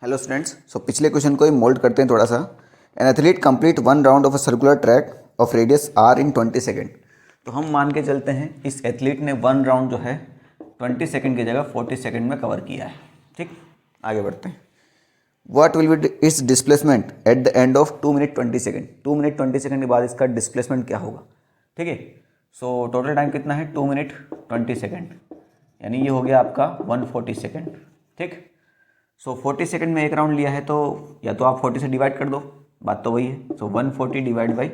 Hello students, पिछले question को ही mould करते हैं थोड़ा सा। An athlete complete one round of a circular track of radius R in 20 second. तो हम मान के चलते हैं इस एथलीट ने वन राउंड जो है 20 सेकेंड की जगह 40 सेकेंड में कवर किया है। ठीक, आगे बढ़ते हैं। What will be it's displacement at the end of 2 minute 20 second. 2 minute 20 second के बाद इसका डिस्प्लेसमेंट क्या होगा। ठीक है, सो टोटल टाइम कितना है 2 मिनट 20 सेकेंड, यानी ये हो गया आपका 140 सेकेंड। ठीक, सो 40 सेकंड में एक राउंड लिया है तो या तो आप 40 से डिवाइड कर दो, बात तो वही है। सो 140 डिवाइड बाई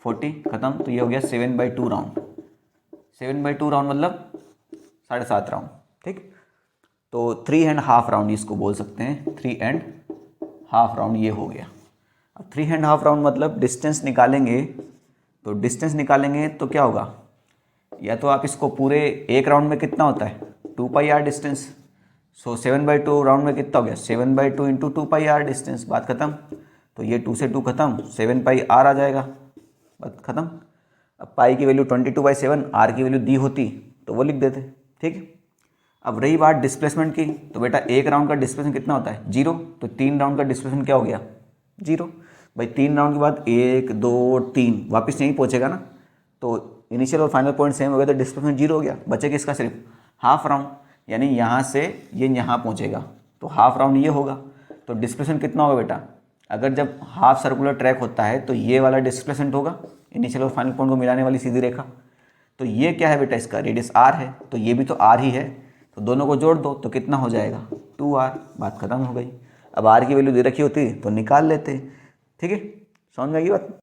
40 खत्म, तो ये हो गया 7/2 राउंड। 7/2 राउंड मतलब 7.5 राउंड। ठीक, तो 3.5 राउंड इसको बोल सकते हैं। 3.5 राउंड ये हो गया। अब 3.5 राउंड मतलब डिस्टेंस निकालेंगे, तो डिस्टेंस निकालेंगे तो क्या होगा, या तो आप इसको पूरे एक राउंड में कितना होता है 2πr डिस्टेंस। सो 7/2 राउंड में कितना हो गया 7/2 इंटू 2πr डिस्टेंस, बात खत्म। तो ये 2 से 2 खत्म, 7πr आ जाएगा, बात खत्म। अब पाई की वैल्यू 22/7, आर की वैल्यू दी होती तो वो लिख देते। ठीक, अब रही बात डिस्प्लेसमेंट की, तो बेटा एक राउंड का डिस्प्लेसमेंट कितना होता है 0, तो 3 राउंड का डिस्प्लेसमेंट क्या हो गया 0। भाई 3 राउंड के बाद 1 2 3 वापस यहीं पहुँचेगा ना, तो इनिशियल और फाइनल पॉइंट सेम हो गया, तो डिस्प्लेसमेंट 0 हो गया। बचेगा इसका सिर्फ हाफ राउंड, यानी यहाँ से ये यहाँ पहुँचेगा, तो हाफ राउंड ये होगा। तो डिस्प्लेसमेंट कितना होगा बेटा, अगर जब हाफ सर्कुलर ट्रैक होता है तो ये वाला डिस्प्लेसमेंट होगा, इनिशियल और फाइनल पॉइंट को मिलाने वाली सीधी रेखा। तो ये क्या है बेटा, इसका रेडियस आर है, तो ये भी तो आर ही है, तो दोनों को जोड़ दो तो कितना हो जाएगा 2r, बात खत्म हो गई। अब आर की वैल्यू दे रखी होती तो निकाल लेते। ठीक है, समझ में आई बात।